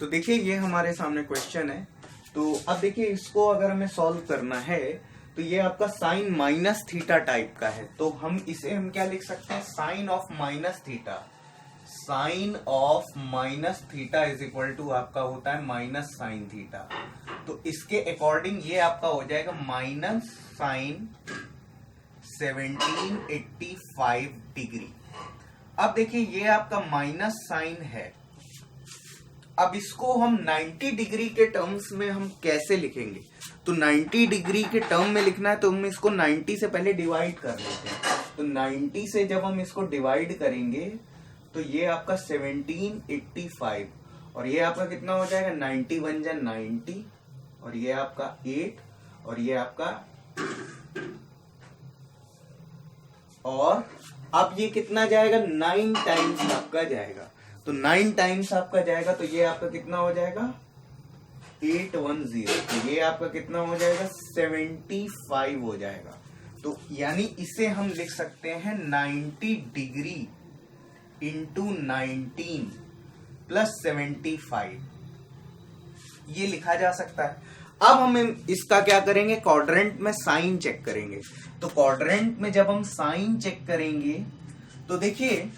तो देखिए ये हमारे सामने क्वेश्चन है। तो अब देखिए इसको अगर हमें सॉल्व करना है तो ये आपका साइन माइनस थीटा टाइप का है। तो हम क्या लिख सकते हैं, sine of minus theta, sine of minus theta is equal to आपका होता है माइनस साइन थीटा। तो इसके अकॉर्डिंग ये आपका हो जाएगा माइनस साइन 1785 डिग्री। अब देखिए ये आपका माइनस साइन है, अब इसको हम 90 डिग्री के टर्म्स में हम कैसे लिखेंगे। तो 90 डिग्री के टर्म में लिखना है तो हम इसको 90 से पहले डिवाइड कर लेते हैं। तो 90 से जब हम इसको डिवाइड करेंगे तो ये आपका 1785 और ये आपका कितना हो जाएगा 91 जा 90 और ये आपका 8 और ये आपका और अब ये कितना जाएगा 9 टाइम्स आपका जाएगा। तो 9 टाइम्स आपका जाएगा तो ये आपका कितना हो जाएगा 810। तो ये आपका कितना हो जाएगा 75 हो जाएगा। तो यानी इसे हम लिख सकते हैं 90 डिग्री इंटू 19 प्लस 75, ये लिखा जा सकता है। अब हम इसका क्या करेंगे, क्वाड्रेंट में साइन चेक करेंगे। तो क्वाड्रेंट में जब हम साइन चेक करेंगे तो देखिए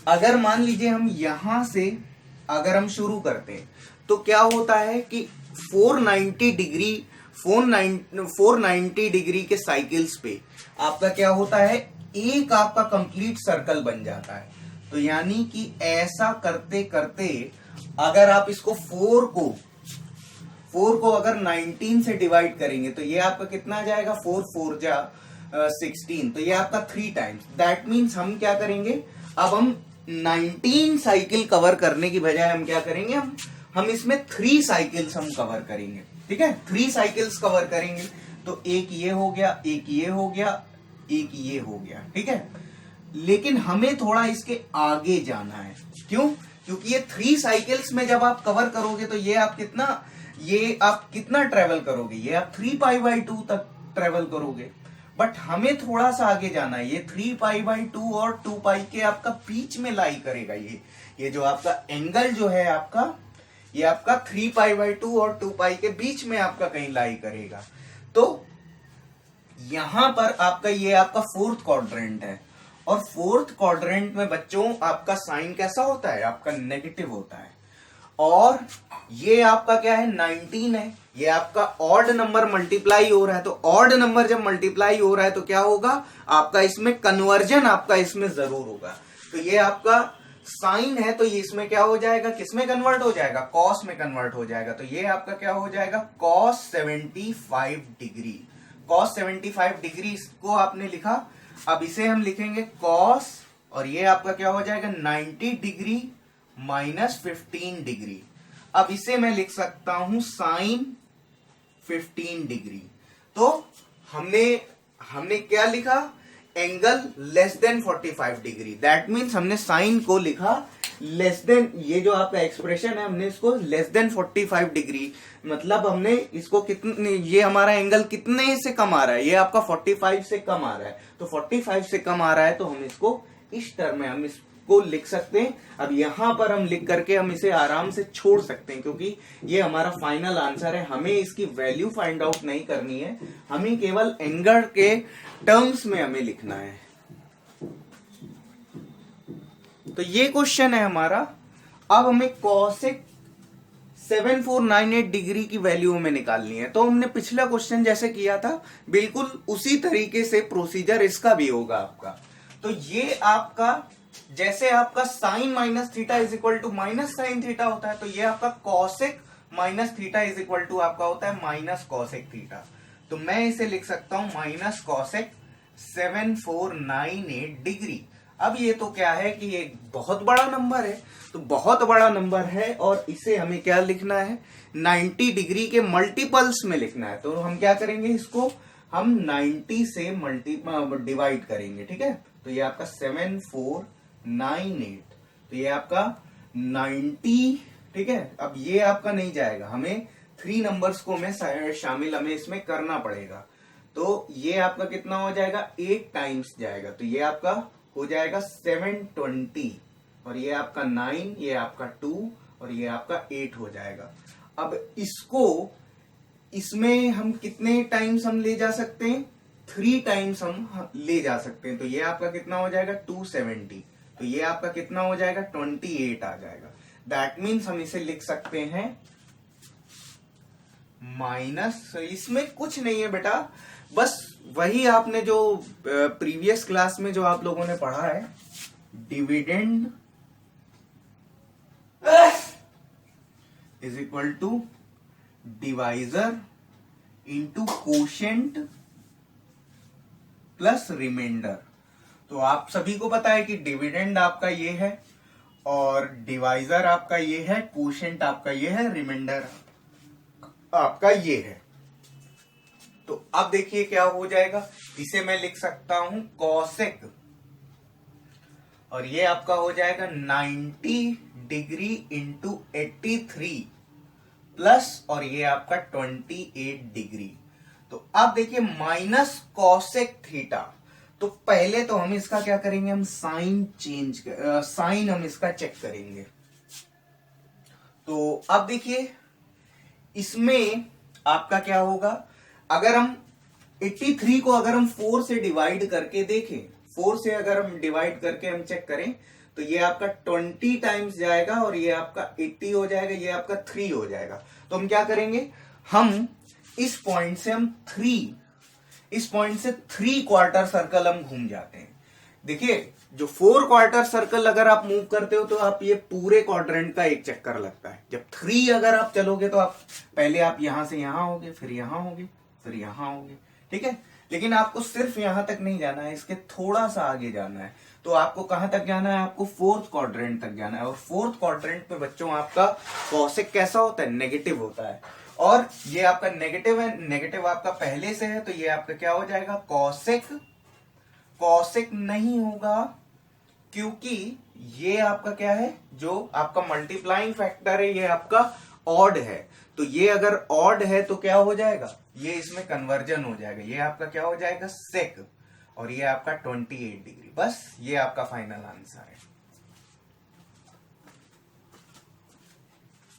अगर मान लीजिए हम यहां से अगर हम शुरू करते हैं तो क्या होता है कि 490 डिग्री के साइकिल्स पे आपका क्या होता है, एक आपका कंप्लीट सर्कल बन जाता है। तो यानी कि ऐसा करते करते अगर आप इसको 4 को अगर 19 से डिवाइड करेंगे तो ये आपका कितना आ जाएगा 4 4 जा 16। तो ये आपका 3 टाइम्स। दैट मीन्स हम क्या करेंगे, अब हम 19 साइकिल कवर करने की बजाय हम क्या करेंगे, हम इसमें 3 साइकिल्स हम कवर करेंगे। ठीक है, 3 साइकिल्स कवर करेंगे। तो एक ये हो गया, एक ये हो गया, एक ये हो गया। ठीक है, लेकिन हमें थोड़ा इसके आगे जाना है। क्यों? क्योंकि ये 3 साइकिल्स में जब आप कवर करोगे तो ये आप कितना ट्रेवल करोगे, ये आप 3π/2 तक ट्रेवल करोगे। बट हमें थोड़ा सा आगे जाना है, ये 3π/2 और 2π के आपका बीच में लाई करेगा। ये जो आपका एंगल जो है आपका, ये आपका 3π/2 और 2π के बीच में आपका कहीं लाई करेगा। तो यहां पर आपका ये आपका 4th क्वाड्रेंट है और 4th क्वाड्रेंट में बच्चों आपका साइन कैसा होता है, आपका नेगेटिव होता है। और ये आपका क्या है 19 है, ये आपका ऑड नंबर मल्टीप्लाई हो रहा है। तो ऑड नंबर जब मल्टीप्लाई हो रहा है तो क्या होगा, आपका इसमें कन्वर्जन आपका इसमें जरूर होगा। तो ये आपका साइन है तो ये इसमें क्या हो जाएगा, किसमें कन्वर्ट हो जाएगा, कॉस में कन्वर्ट हो जाएगा। तो ये आपका क्या हो जाएगा कॉस 75 डिग्री। कॉस 75 डिग्री को आपने लिखा, अब इसे हम लिखेंगे कॉस और ये आपका क्या हो जाएगा 90 डिग्री माइनस 15 डिग्री। अब इसे मैं लिख सकता हूं साइन 15 डिग्री। तो हमने क्या लिखा, angle less than 45 degree. That means हमने साइन को लिखा लेस देन, ये जो आपका एक्सप्रेशन है हमने इसको लेस देन 45 डिग्री, मतलब हमने इसको कितने, ये हमारा एंगल कितने से कम आ रहा है, ये आपका 45 से कम आ रहा है। तो 45 से कम आ रहा है तो हम इसको इस टर्म में हम इसको लिख सकते हैं। अब यहां पर हम लिख करके हम इसे आराम से छोड़ सकते हैं क्योंकि ये हमारा फाइनल आंसर है। हमें इसकी वैल्यू फाइंड आउट नहीं करनी है, हमें केवल एंगल के टर्म्स में हमें लिखना है। तो ये क्वेश्चन है हमारा। अब हमें कॉसेक 7498 डिग्री की वैल्यू हमें निकालनी है। तो हमने पिछला क्वेश्चन जैसे किया था बिल्कुल उसी तरीके से प्रोसीजर इसका भी होगा आपका। तो ये आपका जैसे आपका sine minus theta is equal to minus sine theta होता है, तो ये आपका cosec minus theta is equal to आपका होता है माइनस कॉसेक थीटा। तो मैं इसे लिख सकता हूं माइनस कॉसेक 7498 डिग्री। अब ये तो क्या है कि ये बहुत बड़ा नंबर है, तो बहुत बड़ा नंबर है और इसे हमें क्या लिखना है 90 डिग्री के मल्टीपल्स में लिखना है। तो हम क्या करेंगे, इसको हम 90 से डिवाइड करेंगे। ठीक है, तो ये आपका 7498, तो ये आपका 90। ठीक है, अब ये आपका नहीं जाएगा, हमें 3 नंबर्स को हमें शामिल हमें इसमें करना पड़ेगा। तो ये आपका कितना हो जाएगा 8 टाइम्स जाएगा। तो ये आपका हो जाएगा 720 और ये आपका 9, ये आपका 2 और ये आपका 8 हो जाएगा। अब इसको इसमें हम कितने टाइम्स हम ले जा सकते हैं? 3 टाइम्स हम ले जा सकते हैं। तो ये आपका कितना हो जाएगा? 270। तो ये आपका कितना हो जाएगा? 28 आ जाएगा। दैट मीन्स हम इसे लिख सकते हैं माइनस, इसमें कुछ नहीं है बेटा, बस वही आपने जो प्रीवियस क्लास में जो आप लोगों ने पढ़ा है, dividend is equal to divisor into quotient plus remainder. तो आप सभी को पता है कि डिविडेंड आपका ये है और डिवाइजर आपका ये है, कोशेंट आपका ये है, रिमाइंडर आपका ये है। तो अब देखिए क्या हो जाएगा, इसे मैं लिख सकता हूं कॉसेक, और ये आपका हो जाएगा 90 डिग्री इंटू 83 प्लस, और ये आपका 28 डिग्री। तो अब देखिए माइनस कॉसेक थीटा। तो पहले तो हम इसका क्या करेंगे, हम साइन हम इसका चेक करेंगे। तो अब देखिए इसमें आपका क्या होगा, अगर हम 83 को अगर हम 4 से डिवाइड करके देखें, 4 से अगर हम डिवाइड करके हम चेक करें तो ये आपका 20 टाइम्स जाएगा और ये आपका 80 हो जाएगा, ये आपका 3 हो जाएगा। तो हम क्या करेंगे, हम इस पॉइंट से हम 3 क्वार्टर सर्कल हम घूम जाते हैं। देखिए जो 4 क्वार्टर सर्कल अगर आप मूव करते हो तो आप ये पूरे क्वाड्रेंट का एक चक्कर लगता है। जब 3 अगर आप चलोगे तो आप पहले आप यहां से यहां होगे, फिर यहां होगे, फिर यहां होगे, ठीक है। लेकिन आपको सिर्फ यहां तक नहीं जाना है, इसके थोड़ा सा आगे जाना है। तो आपको कहां तक जाना है, आपको 4th क्वाड्रेंट तक जाना है। और 4th क्वाड्रेंट पे बच्चों आपका कॉसेक कैसा होता है, नेगेटिव होता है। और ये आपका नेगेटिव है, नेगेटिव आपका पहले से है, तो ये आपका क्या हो जाएगा, कॉसेक। कॉसेक नहीं होगा क्योंकि ये आपका क्या है, जो आपका मल्टीप्लाइंग फैक्टर है ये आपका ऑड है। तो ये अगर ऑड है तो क्या हो जाएगा, ये इसमें कन्वर्जन हो जाएगा, ये आपका क्या हो जाएगा, सेक, और ये आपका 28 डिग्री। बस ये आपका फाइनल आंसर है।